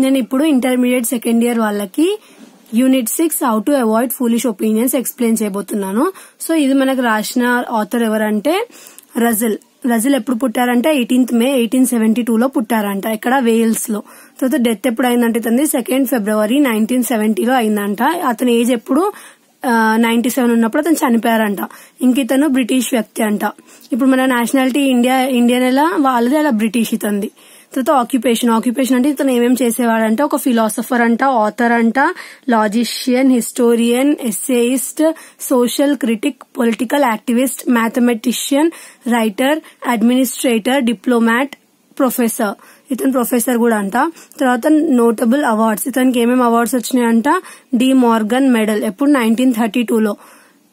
నేను ఇప్పుడు intermediate second year వాళ్ళకి unit 6 how to avoid foolish opinions explain చేయబోతున్నాను. సో ఇది మనకు రాసిన ఆథర్ ఎవరంటే రజిల్ ఎప్పుడు పుట్టారంటే 18th May 1872 పుట్టారంట, ఇక్కడ వేల్స్ లో. తర్వాత డెత్ ఎప్పుడు అయిందంటే 2 February 1970 అయిందంట. అతని ఏజ్ ఎప్పుడు 97 ఉన్నప్పుడు అతను చనిపోయారంట. ఇంక ఇతను బ్రిటిష్ వ్యక్తి అంట. ఇప్పుడు మన నేషనాలిటీ ఇండియన్ ఎలా వాళ్ళది అలా బ్రిటిష్ ఇతంది. తర్వాత ఆక్యుపేషన్ అంటే ఇతను ఏమేమి చేసేవాడంటే ఒక ఫిలాసఫర్ అంట, ఆథర్ అంట, logician, historian, essayist, social critic, political activist, mathematician, writer, administrator, diplomat, professor. ఇతను ప్రొఫెసర్ కూడా అంట. తర్వాత నోటబుల్ అవార్డ్స్, ఇతనికి ఏమేమి అవార్డ్స్ వచ్చినాయంట? డి మార్గన్ మెడల్ ఎప్పుడు 1932,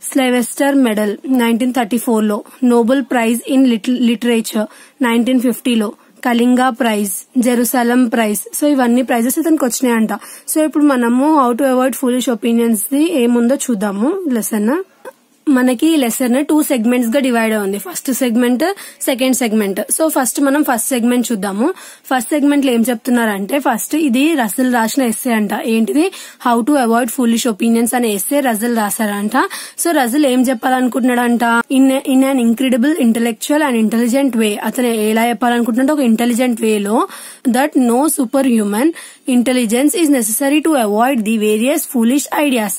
Sylvester medal 1934, Nobel prize in literature 1950, Kalinga prize, Jerusalem prize. So ఇవన్నీ ప్రైజెస్ ఇతనికి వచ్చినాయంట. సో ఇప్పుడు మనము how to avoid foolish opinions the ఏముందో చూద్దాము. లెసన్ మనకి లెసన్ 2 సెగ్మెంట్స్ గా డివైడ్ ఉంది. First segment, second segment. So first మనం ఫస్ట్ సెగ్మెంట్ చూద్దాము. ఫస్ట్ సెగ్మెంట్ లో ఏం చెప్తున్నారంటే, ఫస్ట్ ఇది రజిల్ రాసిన ఎస్సే అంట. ఏంటిది? How to avoid foolish opinions అనే ఎస్సే రజిల్ రాశారంట. సో రజిల్ ఏం చెప్పాలనుకుంటున్నాడంట? In an incredible intellectual and intelligent way. అతను ఎలా చెప్పాలనుకుంటున్నాడు? ఒక ఇంటెలిజెంట్ వేలో that no super human intelligence is necessary to avoid the various foolish ideas.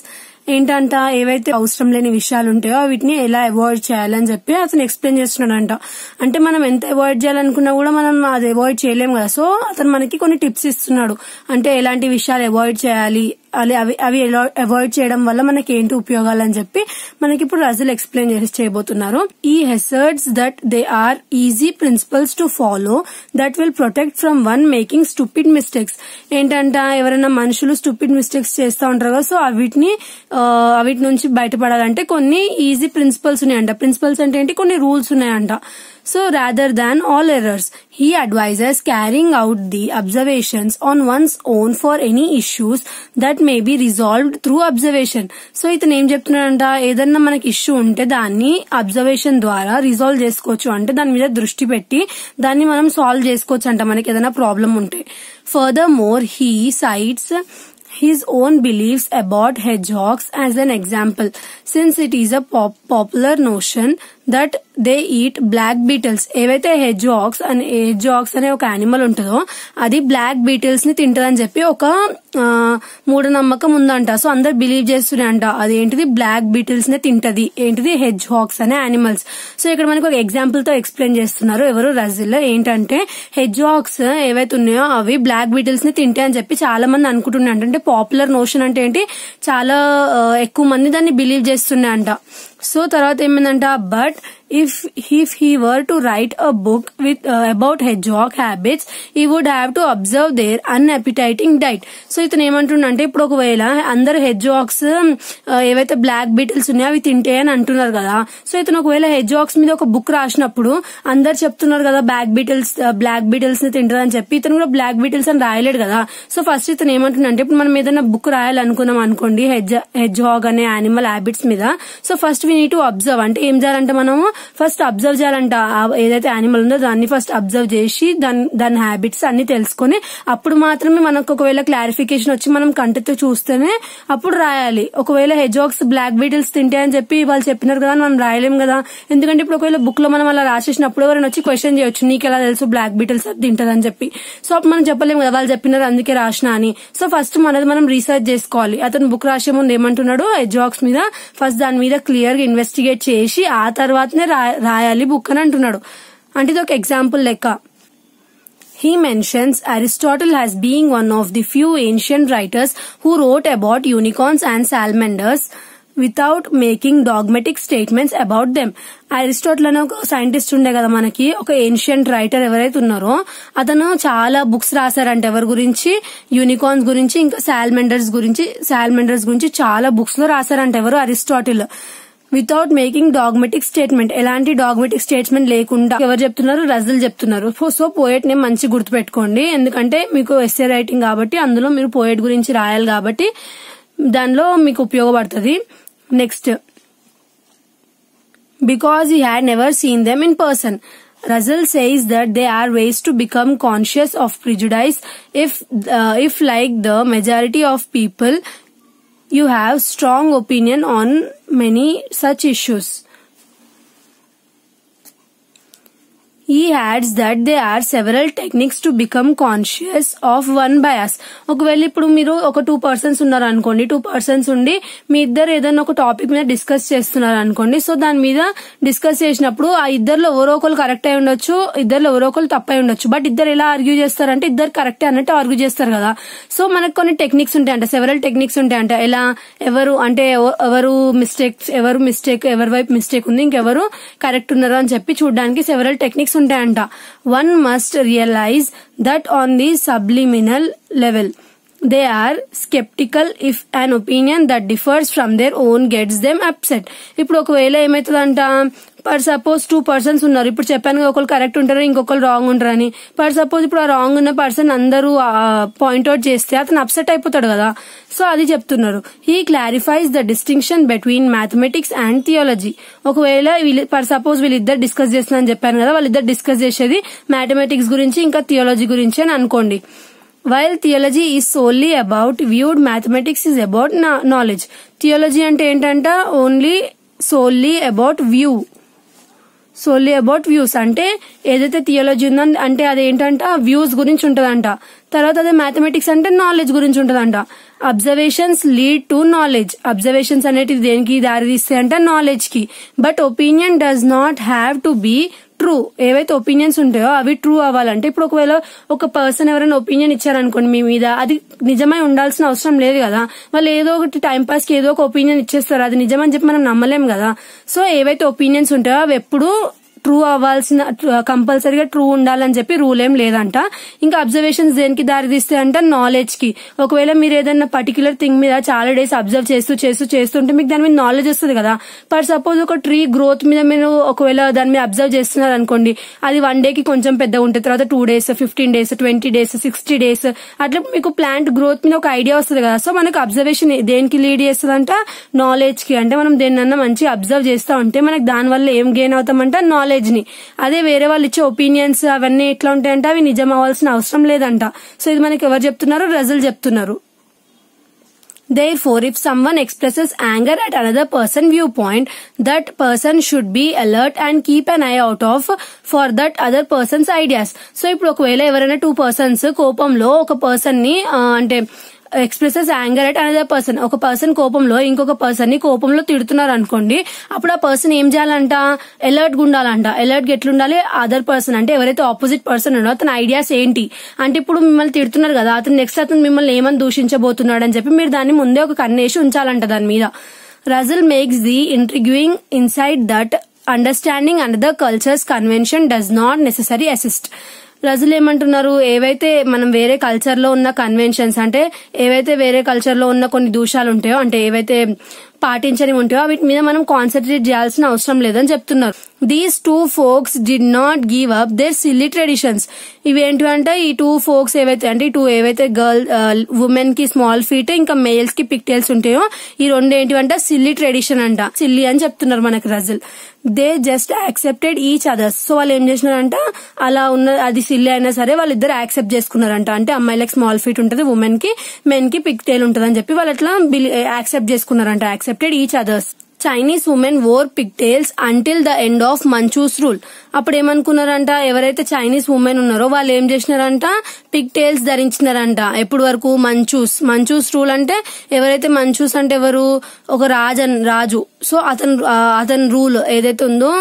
ఏంటంట, ఏవైతే అవసరం లేని విషయాలు ఉంటాయో వీటిని ఎలా అవాయిడ్ చేయాలని చెప్పి అతను ఎక్స్ప్లెయిన్ చేస్తున్నాడంట. అంటే మనం ఎంత అవాయిడ్ చేయాలనుకున్నా కూడా మనం అది అవాయిడ్ చేయలేము కదా. సో అతను మనకి కొన్ని టిప్స్ ఇస్తున్నాడు. అంటే ఎలాంటి విషయాలు అవాయిడ్ చేయాలి, అవి అవాయిడ్ చేయడం వల్ల మనకి ఏంటి ఉపయోగాలని చెప్పి మనకి ఇప్పుడు రజిల్ ఎక్స్ప్లెయిన్ చేయబోతున్నారు. ఈ hazards that they are easy principles to follow that will protect from one making stupid mistakes. ఏంటంట, ఎవరైనా మనుషులు స్టూపిడ్ మిస్టేక్స్ చేస్తూ ఉంటారు కదా. సో వీటి నుంచి బయటపడాలంటే కొన్ని ఈజీ ప్రిన్సిపల్స్ ఉన్నాయంట. ప్రిన్సిపల్స్ అంటే ఏంటి? కొన్ని రూల్స్ ఉన్నాయంట. So rather than all errors, he advises carrying out the observations on one's own for any issues that may be resolved through observation. So ఇతను ఏం చెప్తున్నాడంట, ఏదన్నా మనకి ఇష్యూ ఉంటే దాన్ని అబ్జర్వేషన్ ద్వారా రిజాల్వ్ చేసుకోవచ్చు. అంటే దాని మీద దృష్టి పెట్టి దాన్ని మనం సాల్వ్ చేసుకోవచ్చు అంట మనకి ఏదైనా ప్రాబ్లం ఉంటే. Furthermore, he cites his own beliefs about hedgehogs as an example, since it is a popular notion that they eat black beetles. ఏవైతే hedgehogs అనే ఒక యానిమల్ ఉంటుందో అది బ్లాక్ బీటిల్స్ ని తింటదని చెప్పి ఒక మూఢనమ్మకం ఉందంట. సో అందరు బిలీవ్ చేస్తున్నారంట అదేంటిది, బ్లాక్ బీటిల్స్ నే తింటది. ఏంటిది? hedgehogs అనే యానిమల్స్. సో ఇక్కడ మనకు ఒక ఎగ్జాంపుల్ తో ఎక్స్ప్లెయిన్ చేస్తున్నారు ఎవరు? రజిల్. ఏంటంటే hedgehogs ఏవైతే ఉన్నాయో అవి బ్లాక్ బీటిల్స్ ని తింటాయి అని చెప్పి చాలా మంది అనుకుంటున్నారు. అంటే పాపులర్ నోషన్ అంటే ఏంటి, చాలా ఎక్కువ మంది దాన్ని బిలీవ్ చేస్తున్నాయంట. సో తర్వాత ఏమైందంట, but if he were to write a book with about hedgehog habits, he would have to observe their unappetizing diet. So ఇతను ఏమంటుండంటే, ఇప్పుడు ఒకవేళ అందరు hedgehogs ఏవైతే బ్లాక్ బీటిల్స్ ఉన్నాయో అవి తింటాయి అని అంటున్నారు కదా. సో ఇతను ఒకవేళ hedgehogs మీద ఒక బుక్ రాసినప్పుడు అందరు చెప్తున్నారు కదా బ్లాక్ బీటిల్స్ ని తింటారని చెప్పి, ఇతను కూడా బ్లాక్ బీటిల్స్ అని రాయలేడు కదా. సో ఫస్ట్ ఇతను ఏమంటుండంటే, ఇప్పుడు మనం ఏదైనా బుక్ రాయాలనుకున్నాం అనుకోండి hedgehog అనే యానిమల్ హ్యాబిట్స్ మీద. So first we need to observe. అంటే ఏం చేయాలంటే మనము ఫస్ట్ అబ్జర్వ్ చేయాలంట. ఏదైతే యానిమల్ ఉందో దాన్ని ఫస్ట్ అబ్జర్వ్ చేసి దాని హ్యాబిట్స్ అన్ని తెలుసుకుని అప్పుడు మాత్రమే మనకు ఒకవేళ క్లారిఫికేషన్ వచ్చి మనం కంటితో చూస్తేనే అప్పుడు రాయాలి. ఒకవేళ hedgehogs బ్లాక్ బీటిల్స్ తింటాయని చెప్పి వాళ్ళు చెప్పినారు కదా మనం రాయలేం కదా. ఎందుకంటే ఇప్పుడు ఒకవేళ బుక్ లో మనం అలా రాసేసినప్పుడు ఎవరైనా వచ్చి క్వశ్చన్ చేయొచ్చు, నీకు ఎలా తెలుసు బ్లాక్ బీటిల్స్ అది తింటదని చెప్పి. సో అప్పుడు మనం చెప్పలేము కదా వాళ్ళు చెప్పినారు అందుకే రాసిన అని. సో ఫస్ట్ మనం రీసెర్చ్ చేసుకోవాలి. అతను బుక్ రాసే ముందు ఏమంటున్నాడు, hedgehogs మీద ఫస్ట్ దాని మీద క్లియర్ గా ఇన్వెస్టిగేట్ చేసి ఆ తర్వాతనే రాయాలి బుక్ అని అంటున్నాడు. అంటే ఇది ఒక ఎగ్జాంపుల్ లెక్క. He mentions Aristotle as being one of the few ancient writers who wrote about unicorns and salamanders without making dogmatic statements about them. Aristotle అనే ఒక సైంటిస్ట్ ఉండే కదా మనకి, ఒక ఏన్షియంట్ రైటర్ ఎవరైతే ఉన్నారో అతను చాలా బుక్స్ రాశారంట. ఎవరి గురించి? యూనికార్న్స్ గురించి, ఇంకా సాలమండర్స్ గురించి చాలా బుక్స్ లో రాశారంట. ఎవరు? అరిస్టాటిల్. వితౌట్ మేకింగ్ డాగ్మెటిక్ స్టేట్మెంట్, ఎలాంటి డాగ్మెటిక్ స్టేట్మెంట్ లేకుండా. ఎవరు చెప్తున్నారు? రజిల్ చెప్తున్నారు. సో పోయెట్ నేమ్ మంచి గుర్తుపెట్టుకోండి, ఎందుకంటే మీకు ఎస్సే రైటింగ్ కాబట్టి అందులో మీరు పోయెట్ గురించి రాయాలి కాబట్టి దానిలో మీకు ఉపయోగపడుతుంది. Next, because he had never seen them in person. Russell says that there are ways to become conscious of prejudice if like the majority of people, you have strong opinion on many such issues. He adds that there are several techniques to become conscious of one bias. ఒకవేళ ఇప్పుడు మీరు ఒక 2 persons ఉన్నారు అనుకోండి, 2 persons ఉండి మీ ఇద్దరు ఏదైనా ఒక టాపిక్ మీద డిస్కస్ చేస్తున్నారు అనుకోండి. సో దాని మీద డిస్కస్ చేసినప్పుడు ఆ ఇద్దరులో ఎవరో ఒకరు కరెక్ట్ అయి ఉండొచ్చు, ఇద్దరులో ఎవరో ఒకరు తప్పై ఉండొచ్చు. బట్ ఇద్దరు ఎలా ఆర్గ్యూ చేస్తారంటే ఇద్దరు కరెక్ట్ అన్నట్టు ఆర్గ్యూ చేస్తారు కదా. సో మనకు కొన్ని టెక్నిక్స్ ఉంటాయంట, సెవెరల్ టెక్నిక్స్ ఉంటాయంట. ఎలా ఎవరు అంటే ఎవరు మిస్టేక్ ఎవరి వైపు మిస్టేక్ ఉంది, ఇంకెవరు కరెక్ట్ ఉన్నారు అని చెప్పి చూడడానికి సెవెరల్ టెక్నిక్స్ ఉంటాయంట. One must realize that on the subliminal level they are skeptical if an opinion that differs from their own gets them upset. ఇప్పుడు ఒకవేళ ఏమైతుందంట, పర్ సపోజ్ 2 persons ఉన్నారు. ఇప్పుడు చెప్పాను ఒకరు కరెక్ట్ ఉంటారు, ఇంకొకరు రాంగ్ ఉంటారు అని. పర్ సపోజ్ ఇప్పుడు ఆ రాంగ్ ఉన్న పర్సన్ అందరూ పాయింట్అవుట్ చేస్తే అతను అప్సెట్ అయిపోతాడు కదా. సో అది చెప్తున్నారు. He clarifies the distinction between mathematics and theology. ఒకవేళ పర్ సపోజ్ వీళ్ళిద్దరు డిస్కస్ చేస్తున్నారని చెప్పాను కదా, వాళ్ళిద్దరు డిస్కస్ చేసేది మ్యాథమెటిక్స్ గురించి ఇంకా థియాలజీ గురించి అని అనుకోండి. While theology is solely about viewed, mathematics is about knowledge. Theology అంటే ఏంటంట, ఓన్లీ solely about views అంటే ఏదైతే థియాలజీ ఉందో అంటే అదేంటంట వ్యూస్ గురించి ఉంటదంట. తర్వాత అదే మ్యాథమెటిక్స్ అంటే నాలెడ్జ్ గురించి ఉంటదంట. Observations lead to knowledge. Observations అనేటివి దేనికి దారి తీస్తాయి అంటే నాలెడ్జ్ కి. But opinion does not have to be true. ఏవైతే ఒపీనియన్స్ ఉంటాయో అవి ట్రూ అవ్వాలంటే, ఇప్పుడు ఒకవేళ ఒక పర్సన్ ఎవరైనా ఒపీనియన్ ఇచ్చారనుకోండి మీ మీద, అది నిజమై ఉండాల్సిన అవసరం లేదు కదా. వాళ్ళు ఏదో ఒకటి టైం పాస్ కి ఏదో ఒక ఒపీనియన్ ఇచ్చేస్తారు, అది నిజమని చెప్పి మనం నమ్మలేం కదా. సో ఏవైతే ఒపీనియన్స్ ఉంటాయో అవి ఎప్పుడు ట్రూ అవ్వాల్సిన, కంపల్సరీగా ట్రూ ఉండాలని చెప్పి రూల్ ఏం లేదంట. ఇంకా అబ్జర్వేషన్స్ దేనికి దారి తీస్తాయంట, నాలెడ్జ్ కి. ఒకవేళ మీరు ఏదైనా పర్టికులర్ థింగ్ మీద చాలా డేస్ అబ్జర్వ్ చేస్తుంటే మీకు దాని మీద నాలెడ్జ్ వస్తుంది కదా. ఫర్ సపోజ్ ఒక ట్రీ గ్రోత్ మీద మీరు ఒకవేళ దాని మీద అబ్జర్వ్ చేస్తున్నారు అనుకోండి, అది 1 day కి కొంచెం పెద్దగా ఉంటుంది, తర్వాత 2 days, 15 days, 20 days, 60 days అట్లా మీకు ప్లాంట్ గ్రోత్ మీద ఒక ఐడియా వస్తుంది కదా. సో మనకు అబ్జర్వేషన్ దేనికి లీడ్ చేస్తుందంట, నాలెడ్జ్ కి. అంటే మనం దేన్నన్నా మంచి అబ్జర్వ్ చేస్తా ఉంటే మనకు దాని వల్ల ఏం గెయిన్ అవుతామంట, నాలెడ్జ్ ని. అదే వేరే వాళ్ళు ఇచ్చే ఒపీనియన్స్ అవన్నీ ఎట్లా ఉంటాయంటే అవి నిజం అవ్వాల్సిన అవసరం లేదంట. సో ఇది మనకి ఎవరు చెప్తున్నారు, రజల్ చెప్తున్నారు. Therefore, if someone expresses anger at another person's viewpoint, that person should be alert and keep an eye out for that other person's ideas. So ఇప్పుడు ఒకవేళ ఎవరైనా 2 persons కోపంలో ఒక పర్సన్ ని అంటే expresses anger at another person, ఒక person కోపంలో ఇంకొక పర్సన్ ని కోపంలో తిడుతున్నారు అనుకోండి, అప్పుడు ఆ పర్సన్ ఏం చేయాలంట, అలర్ట్ గా ఉండాలంట. అలర్ట్ గా ఎట్లుండాలి, అదర్ పర్సన్ అంటే ఎవరైతే ఆపోజిట్ పర్సన్ ఉన్నాడో అతని ఐడియాస్ ఏంటి అంటే, ఇప్పుడు మిమ్మల్ని తిడుతున్నారు కదా, అతను మిమ్మల్ని ఏమని దూషించబోతున్నాడు అని చెప్పి మీరు దాన్ని ముందే ఒక కన్నేసి ఉంచాలంట దాని మీద. Russell makes the intriguing insight that understanding another culture's convention does not necessarily assist. రజులు ఏమంటున్నారు, ఏవైతే మనం వేరే కల్చర్ లో ఉన్న కన్వెన్షన్స్ అంటే ఏవైతే వేరే కల్చర్ లో ఉన్న కొన్ని దూషాలు ఉంటాయో, అంటే ఏవైతే పాటించని ఉంటాయో వీటి మీద మనం కాన్సన్ట్రేట్ చేయాల్సిన అవసరం లేదని చెప్తున్నారు. These 2 folks did not give up their silly traditions. ఇవేంటి అంటే ఈ 2 folks ఏవైతే అంటే ఏవైతే ఉమెన్ కి స్మాల్ ఫీట్ ఇంకా మేల్స్ కి పిక్ టైల్స్ ఉంటాయో ఈ 2 ఏంటివంట సిల్లీ ట్రెడిషన్ అంట, సిల్లీ అని చెప్తున్నారు మనకి Russell. They just accepted each others. So వాళ్ళు ఏం చేసినారంట, అలా ఉన్న అది సిల్లీ అయినా సరే వాళ్ళిద్దరు యాక్సెప్ట్ చేసుకున్నారంట. అంటే అమ్మాయిలకు స్మాల్ ఫీట్ ఉంటుంది, ఉమెన్ కి మెన్ కి పిక్ టైల్ ఉంటుంది అని చెప్పి వాళ్ళు అట్లా యాక్సెప్ట్ చేసుకున్నారంట. Accepted each others. Chinese women wore pigtails until the end of Manchu's rule. అప్పుడు ఏమనుకున్నారంట, ఎవరైతే చైనీస్ ఉమెన్ ఉన్నారో వాళ్ళు ఏం చేసినారంట, పిగ్ టైల్స్ ధరించినారంట. ఎప్పుడు వరకు, మంచూస్ రూల్ అంటే ఎవరైతే మంచూస్ అంటే ఎవరు, ఒక రాజు. సో అతని రూల్ ఏదైతే ఉందో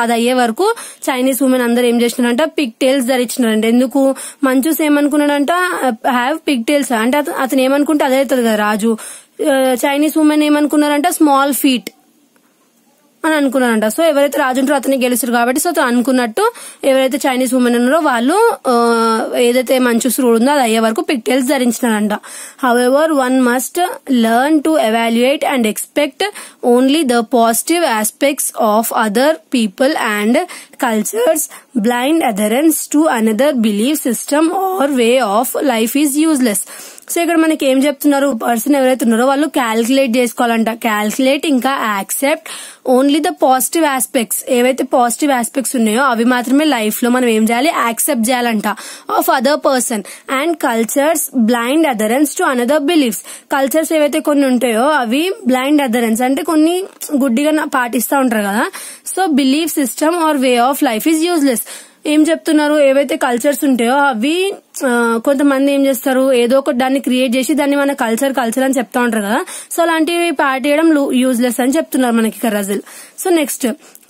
అది అయ్యే వరకు చైనీస్ ఉమెన్ అందరు ఏం చేసినారంట, పిగ్ టైల్స్ ధరించినారంట. ఎందుకు, మంచూస్ ఏమనుకున్నాడంట, హ్యావ్ పిగ్ టైల్స్ అంటే అతను ఏమనుకుంటే అదే అవుతుంది కదా రాజు. చైనీస్ ఉమెన్ ఏమనుకున్నారంట, స్మాల్ ఫీట్ అని అనుకున్నారంట. సో ఎవరైతే రాజు ఉంటారో అతన్ని గెలుస్తారు కాబట్టి సో అతను అనుకున్నట్టు ఎవరైతే చైనీస్ ఉమెన్ ఉన్నారో వాళ్ళు ఏదైతే మంచూస్ రూల్ ఉందో అది అయ్యే వరకు పిగ్ టైల్స్ ధరించినారంట. However one must learn to evaluate and expect only the positive aspects of other people and cultures. Blind adherence to another belief system or way of life is useless. So ఇక్కడ మనకి ఏం చెప్తున్నారు, person ఎవరైతే ఉన్నారో వాళ్ళు calculate చేసుకోవాలంట. Calculate ఇంకా accept only the positive aspects, ఏవైతే పాజిటివ్ ఆస్పెక్ట్స్ ఉన్నాయో అవి మాత్రమే లైఫ్ లో మనం ఏం చేయాలి, యాక్సెప్ట్ చేయాలంట of other person. And cultures blind adherence to another beliefs. Cultures ఏవైతే కొన్ని ఉంటాయో అవి బ్లైండ్ అదరెన్స్ అంటే కొన్ని గుడ్డిగా పాటిస్తూ ఉంటారు కదా. So belief system or way of life is useless. ఏం చెప్తున్నారు, ఏవైతే కల్చర్స్ ఉంటాయో అవి కొంతమంది ఏం చేస్తారు, ఏదో ఒకటి దాన్ని క్రియేట్ చేసి దాన్ని మన కల్చర్ అని చెప్తా ఉంటారు కదా. సో అలాంటివి పాటించడం యూజ్లెస్ అని చెప్తున్నారు మనకి ఇక్కడ Russell. So next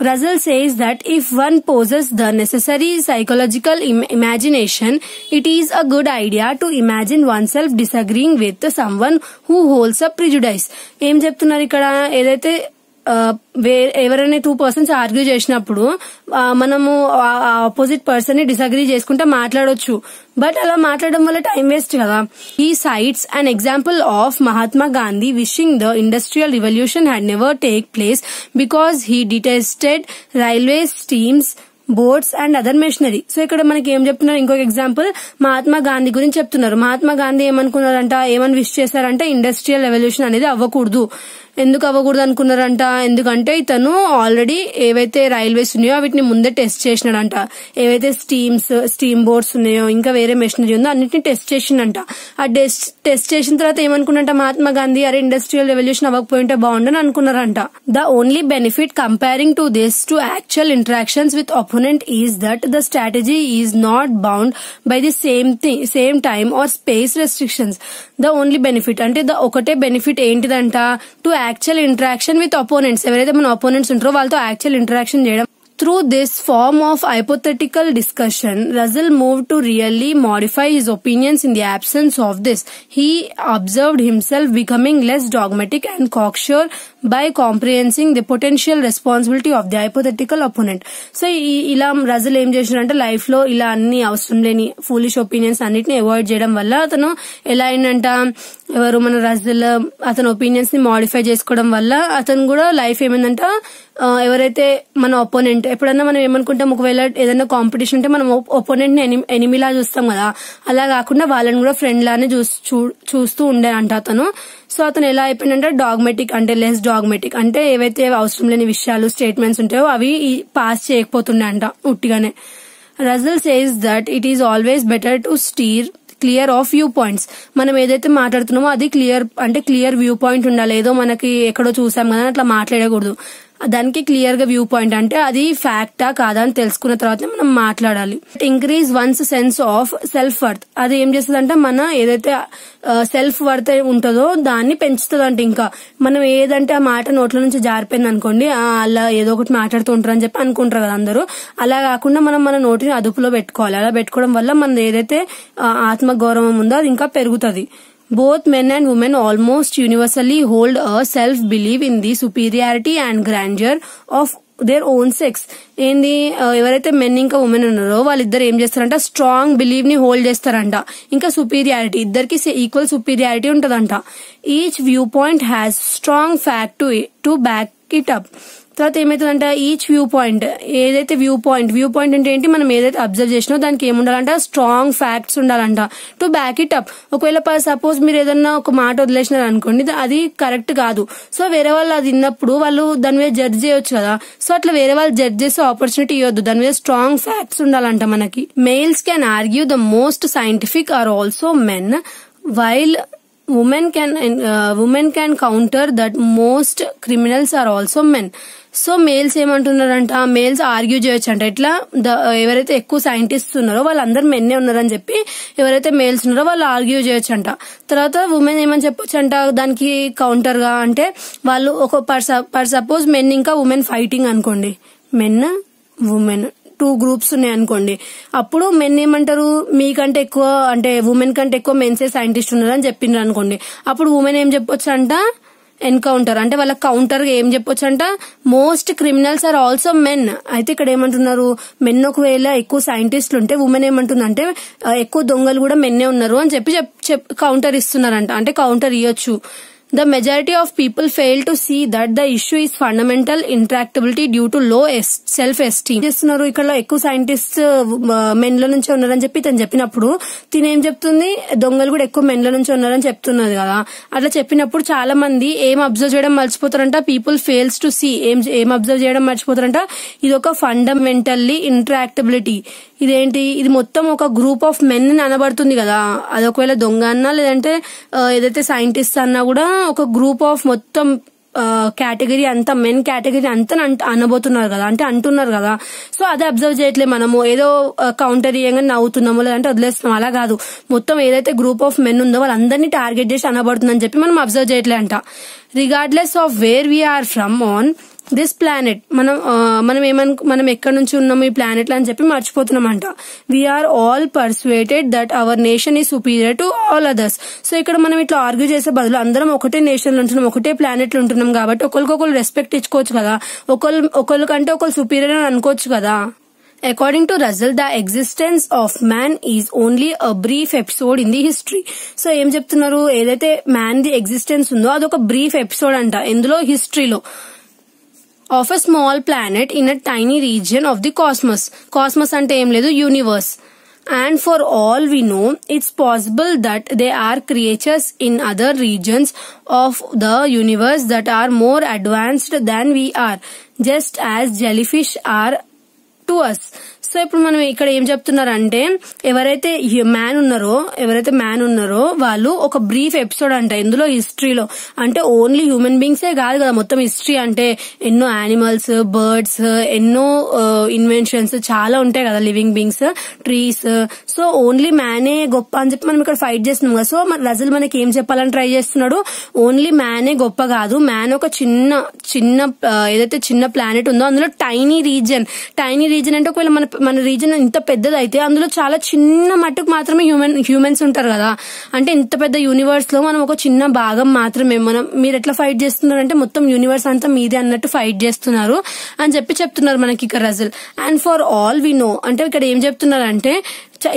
Russell says that if one possesses the necessary psychological imagination, it is a good idea to imagine oneself disagreeing with someone who holds a prejudice. ఏం చెప్తున్నారు ఇక్కడ, ఏదైతే ఎవరైనా 2 persons ఆర్గ్యూ చేసినప్పుడు మనము ఆపోజిట్ పర్సన్ ని disagree చేసుకుంటే మాట్లాడొచ్చు, బట్ అలా మాట్లాడడం వల్ల టైం వేస్ట్ కదా. He cites an example of Mahatma Gandhi wishing the industrial revolution had never taken place because he detested railways, steams, boats and other machinery. So ఇక్కడ మనకి ఏం చెప్తున్నారు, ఇంకొక ఎగ్జాంపుల్ మహాత్మా గాంధీ గురించి చెప్తున్నారు. మహాత్మా గాంధీ ఏమనుకున్నారంట, ఏమని విష్ చేశారంట, ఇండస్ట్రియల్ రెవల్యూషన్ అనేది అవ్వకూడదు. ఎందుకు అవ్వకూడదు అనుకున్నారంట, ఎందుకంటే ఇతను ఆల్రెడీ ఏవైతే రైల్వేస్ ఉన్నాయో వీటిని ముందే టెస్ట్ చేసినాడంట. ఏవైతే స్టీమ్ బోట్స్ ఉన్నాయో ఇంకా వేరే మెషినరీ ఉందో అన్నిటిని టెస్ట్ చేసిండంట. ఆ టెస్ట్ చేసిన తర్వాత ఏమనుకున్నంట మహాత్మా గాంధీ, అరే ఇండస్ట్రియల్ రెవల్యూషన్ అవ్వకపోయింటే బాగుండని అనుకున్నారంట. The only benefit comparing to this to actual interactions with opponent is that the strategy is not bound by the same time or space restrictions. The only benefit అంటే ఒకటే benefit ఏంటిదంట, to actual interaction with opponents. ఎవరైతే మన opponents ఉంటారో వాళ్ళతో actual interaction చేయడం. Through this form of hypothetical discussion, Russell moved to really modify his opinions in the absence of this. He observed himself becoming less dogmatic and cocksure by comprehending the potential responsibility of the hypothetical opponent. So, ఇలా Russell ఏం చేసినారంటే life లో ఇలా అన్ని అవసరం లేని foolish opinions అన్నిటిని avoid చేయడం వల్ల అతను ఎలా అయిందంట, ఎవరు మన Russell అతని ఒపీనియన్స్ ని మాడిఫై చేసుకోవడం వల్ల అతను కూడా లైఫ్ ఏమైందంట, ఎవరైతే మన ఒపోనెంట్, ఎప్పుడన్నా మనం ఏమనుకుంటాం, ఒకవేళ ఏదైనా కాంపిటీషన్ ఉంటే మనం ఒపోనెంట్ ని ఎనిమిలా చూస్తాం కదా, అలా కాకుండా వాళ్ళని కూడా ఫ్రెండ్ లానే చూస్తూ ఉండే అంట అతను. సో అతను ఎలా అయిపోయిందంటే డాగ్మెటిక్, అంటే లెస్ డాగ్మెటిక్, అంటే ఏవైతే అవసరం లేని విషయాలు స్టేట్మెంట్స్ ఉంటాయో అవి పాస్ చేయకపోతుండే అంట ఉట్టిగానే. Russell says that it is always better to steer clear of view points. మనం ఏదైతే మాట్లాడుతున్నామో అది క్లియర్ వ్యూ పాయింట్ ఉండాలి. ఏదో మనకి ఎక్కడో చూసాం కదా అట్లా మాట్లాడకూడదు. దానికి క్లియర్ గా వ్యూ పాయింట్ అంటే అది ఫ్యాక్టా కాదా అని తెలుసుకున్న తర్వాత మనం మాట్లాడాలి. Increase once sense of self worth. అది ఏం చేస్తుందంటే మన ఏదైతే సెల్ఫ్ వర్త్ ఉంటుందో దాన్ని పెంచుతుందంట. ఇంకా మనం ఏదంటే ఆ మాట నోట్ల నుంచి జారిపోయింది అనుకోండి, అలా ఏదో ఒకటి మాట్లాడుతూ ఉంటారని చెప్పి అనుకుంటారు కదా అందరూ. అలా కాకుండా మనం మన నోటిని అదుపులో పెట్టుకోవాలి. అలా పెట్టుకోవడం వల్ల మన ఏదైతే ఆత్మగౌరవం ఉందో అది ఇంకా పెరుగుతుంది. Both men and women almost universally hold a self-belief in the superiority and grandeur of their own sex. ఏంది, ఎవరైతే మెన్ ఇంకా ఉమెన్ ఉన్నారో వాళ్ళిద్దరు ఏం చేస్తారంట, స్ట్రాంగ్ బిలీవ్ ని హోల్డ్ చేస్తారంట. ఇంకా సుపీరియారిటీ, ఇద్దరికి ఈక్వల్ సుపీరియారిటీ ఉంటదంట. Each view point has strong fact to back it up. తర్వాత ఏమైతుందంట, ఈచ్ వ్యూ పాయింట్, ఏదైతే వ్యూ పాయింట్ అంటే ఏంటి, మనం ఏదైతే అబ్జర్వ్ చేసినో దానికి ఏముండాలంట, స్ట్రాంగ్ ఫ్యాక్ట్స్ ఉండాలంట టు బ్యాక్ ఇట్ అప్. ఒకవేళ సపోజ్ మీరు ఏదన్నా ఒక మాట వదిలేసినారు అనుకోండి, అది కరెక్ట్ కాదు. సో వేరే వాళ్ళు అది విన్నప్పుడు వాళ్ళు దాని మీద జడ్జ్ చేయొచ్చు కదా. సో అట్లా వేరే వాళ్ళు జడ్జ్ చేసే ఆపర్చునిటీ ఇవ్వద్దు, దాని మీద స్ట్రాంగ్ ఫ్యాక్ట్స్ ఉండాలంట మనకి. Males can argue the most scientific are also men, while women can counter that most criminals are also men. So males ఏమంటున్నారంట, మేల్స్ ఆర్గ్యూ చేయొచ్చు అంట. ఇట్లా ఎవరైతే ఎక్కువ సైంటిస్ట్ ఉన్నారో వాళ్ళందరూ మెన్నే ఉన్నారని చెప్పి ఎవరైతే మేల్స్ ఉన్నారో వాళ్ళు ఆర్గ్యూ చేయొచ్చు అంట. తర్వాత ఉమెన్ ఏమని చెప్పొచ్చు అంట దానికి కౌంటర్ గా, అంటే వాళ్ళు ఒక పర్ సపోజ్ మెన్ ఇంకా ఉమెన్ ఫైటింగ్ అనుకోండి, మెన్ ఉమెన్ 2 గ్రూప్స్ ఉన్నాయి అనుకోండి, అప్పుడు మెన్ ఏమంటారు, మీకంటే ఎక్కువ అంటే ఉమెన్ కంటే ఎక్కువ మెన్సే సైంటిస్ట్ ఉన్నారని చెప్పిండ్రు అనుకోండి, అప్పుడు ఉమెన్ ఏం చెప్పొచ్చు అంట, ఎన్కౌంటర్ అంటే వాళ్ళ కౌంటర్ ఏం చెప్పొచ్చు అంట, most criminals are also men. అయితే ఇక్కడ ఏమంటున్నారు, మెన్ ఒకవేళ ఎక్కువ సైంటిస్టులు ఉంటే ఉమెన్ ఏమంటుందంటే ఎక్కువ దొంగలు కూడా మెన్నే ఉన్నారు అని చెప్పి కౌంటర్ ఇస్తున్నారంట. అంటే కౌంటర్ ఇవ్వచ్చు. The majority of people fail to see that the issue is fundamental intractability due to low self-esteem. చేస్తున్నారు ఇక్కడ ఎక్కువ సైంటిస్ట్ మెన్ల నుంచి ఉన్నారని చెప్పి తను చెప్పినప్పుడు తినేం చెప్తుంది, దొంగలు కూడా ఎక్కువ మెన్ల నుంచి ఉన్నారని చెప్తున్నది కదా. అట్లా చెప్పినప్పుడు చాలా మంది ఏం అబ్జర్వ్ చేయడం మర్చిపోతారంట, పీపుల్ ఫెయిల్స్ టు సీ ఏం అబ్జర్వ్ చేయడం మర్చిపోతారంట, ఇది ఒక ఫండమెంటల్లీ ఇంట్రాక్టబిలిటీ. ఇదేంటి, ఇది మొత్తం ఒక గ్రూప్ ఆఫ్ మెన్ అనబడుతుంది కదా. అది ఒకవేళ దొంగ అన్నా లేదంటే ఏదైతే సైంటిస్ట్ అన్నా కూడా ఒక గ్రూప్ ఆఫ్ మొత్తం కేటగిరీ అంతా మెన్ కేటగిరీ అంతా అనబోతున్నారు కదా, అంటే అంటున్నారు కదా. సో అదే అబ్జర్వ్ చేయట్లేదు మనము, ఏదో కౌంటర్ ఇయ్యంగా నవ్వుతున్నాము లేదంటే వదిలేస్తున్నాం, అలా కాదు. మొత్తం ఏదైతే గ్రూప్ ఆఫ్ మెన్ ఉందో వాళ్ళందరినీ టార్గెట్ చేసి అనబడుతుందని చెప్పి మనం అబ్జర్వ్ చేయట్లే అంట. Regardless of where we are from on this planet, మనం ఎక్కడి నుంచి ఉన్నాము ఈ ప్లానెట్ అని చెప్పి మర్చిపోతున్నామంట. We are all persuaded that our nation is superior to all others. So ఇక్కడ మనం ఇట్లా ఆర్గ్యూ చేసే బదులు అందరం ఒకటే నేషన్ లో ఉంటున్నాం, ఒకటే ప్లానెట్ లో ఉంటున్నాం కాబట్టి ఒకరికొకరు రెస్పెక్ట్ ఇచ్చుకోవచ్చు కదా, ఒకరికంటే ఒకరు సుపీరియర్ అని అనుకోవచ్చు కదా. According to Russell, the existence of man is only a brief episode in the history. So ఏం చెప్తున్నారు, ఏదైతే మ్యాన్ ది ఎగ్జిస్టెన్స్ ఉందో అదొక బ్రీఫ్ ఎపిసోడ్ అంట ఎందులో, హిస్టరీలో. Of a small planet in a tiny region of the cosmos. Cosmos ante em ledu, universe. And for all we know, it's possible that there are creatures in other regions of the universe that are more advanced than we are, just as jellyfish are to us. So ఇప్పుడు మనం ఇక్కడ ఏం చెప్తున్నారంటే ఎవరైతే man ఉన్నారో వాళ్ళు ఒక brief episode అంట ఇందులో హిస్టరీలో. అంటే ఓన్లీ హ్యూమన్ బీయింగ్సే కాదు కదా మొత్తం హిస్టరీ అంటే, ఎన్నో యానిమల్స్, బర్డ్స్, ఎన్నో ఇన్వెన్షన్స్ చాలా ఉంటాయి కదా, living beings, trees. So only మ్యానే గొప్ప అని చెప్పి మనం ఇక్కడ ఫైట్ చేస్తున్నాం కదా. సో రజల్ మనకి ఏం చెప్పాలని ట్రై చేస్తున్నాడు, ఓన్లీ మ్యానే గొప్ప కాదు, మ్యాన్ ఒక చిన్న ఏదైతే చిన్న ప్లానెట్ ఉందో అందులో టైనీ రీజన్ అంటే ఒకవేళ మన రీజన్ ఇంత పెద్దది అయితే అందులో చాలా చిన్న మట్టుకు మాత్రమే హ్యూమన్స్ ఉంటారు కదా. అంటే ఇంత పెద్ద యూనివర్స్ లో మనం ఒక చిన్న భాగం మాత్రమే. మీరు ఎట్లా ఫైట్ చేస్తున్నారు అంటే మొత్తం యూనివర్స్ అంతా మీదే అన్నట్టు ఫైట్ చేస్తున్నారు అని చెప్తున్నారు మనకి ఇక్కడ Russell. And for all we know అంటే ఇక్కడ ఏం చెప్తున్నారు అంటే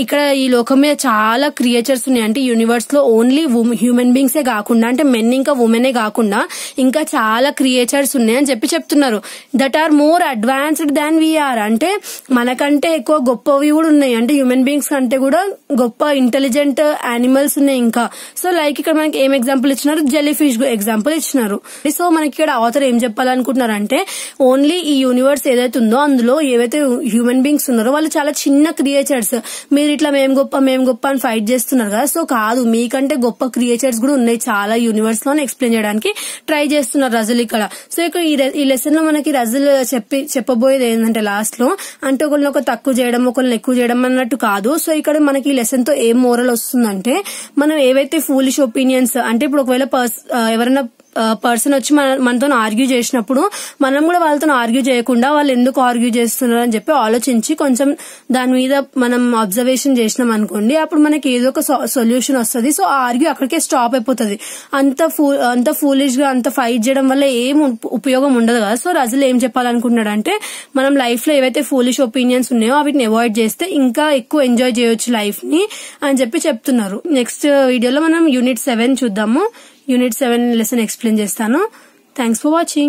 ఇక్కడ ఈ లోకం మీద చాలా క్రియేచర్స్ ఉన్నాయి. అంటే యూనివర్స్ లో ఓన్లీ హ్యూమన్ బీయింగ్సే కాకుండా, అంటే మెన్ ఇంకా ఉమెనే కాకుండా ఇంకా చాలా క్రియేచర్స్ ఉన్నాయి అని చెప్తున్నారు. That are more advanced than we are, అంటే మనకంటే ఎక్కువ గొప్పవి కూడా ఉన్నాయి. అంటే హ్యూమన్ బీయింగ్స్ కంటే కూడా గొప్ప ఇంటెలిజెంట్ యానిమల్స్ ఉన్నాయి ఇంకా. సో లైక్ ఇక్కడ మనకి ఏం ఎగ్జాంపుల్ ఇచ్చినారు, జెల్లీ ఫిష్ ఎగ్జాంపుల్ ఇచ్చినారు. సో మనకి ఇక్కడ ఆథర్ ఏం చెప్పాలనుకుంటున్నారంటే ఓన్లీ ఈ యూనివర్స్ ఏదైతే ఉందో అందులో ఏవైతే హ్యూమన్ బీయింగ్స్ ఉన్నారో వాళ్ళు చాలా చిన్న క్రియేచర్స్. మీరు ఇట్లా మేము గొప్ప అని ఫైట్ చేస్తున్నారు కదా. సో కాదు, మీకంటే గొప్ప క్రియేచర్స్ కూడా ఉన్నాయి చాలా యూనివర్స్ లో ఎక్స్ప్లెయిన్ చేయడానికి ట్రై చేస్తున్నారు రజల్ ఇక్కడ. సో ఇక్కడ ఈ లెసన్ లో మనకి రజల్ చెప్పబోయేది ఏంటంటే లాస్ట్ లో, అంటే ఒకరిని ఒక తక్కువ చేయడం ఒకరిని ఎక్కువ చేయడం అన్నట్టు కాదు. సో ఇక్కడ మనకి ఈ లెసన్ తో ఏం మోరల్ వస్తుందంటే, మనం ఏవైతే ఫూలిష్ ఒపీనియన్స్, అంటే ఇప్పుడు ఒకవేళ ఎవరైనా పర్సన్ వచ్చి మనతో ఆర్గ్యూ చేసినప్పుడు మనం కూడా వాళ్ళతో ఆర్గ్యూ చేయకుండా వాళ్ళు ఎందుకు ఆర్గ్యూ చేస్తున్నారు అని చెప్పి ఆలోచించి కొంచెం దాని మీద మనం అబ్జర్వేషన్ చేసినాం అనుకోండి, అప్పుడు మనకి ఏదో ఒక సొల్యూషన్ వస్తుంది. సో ఆ ఆర్గ్యూ అక్కడికే స్టాప్ అయిపోతుంది. అంత ఫూలిష్ గా అంత ఫైట్ చేయడం వల్ల ఏం ఉపయోగం ఉండదు కదా. సో రజల్ ఏం చెప్పాలనుకుంటున్నాడు అంటే, మనం లైఫ్ లో ఏవైతే ఫూలిష్ ఒపీనియన్స్ ఉన్నాయో వీటిని అవాయిడ్ చేస్తే ఇంకా ఎక్కువ ఎంజాయ్ చేయొచ్చు లైఫ్ ని అని చెప్తున్నారు. నెక్స్ట్ వీడియోలో మనం యూనిట్ 7 చూద్దాము. యూనిట్ 7 లెసన్ ఎక్స్ప్లెయిన్ చేస్తాను. Thanks for watching.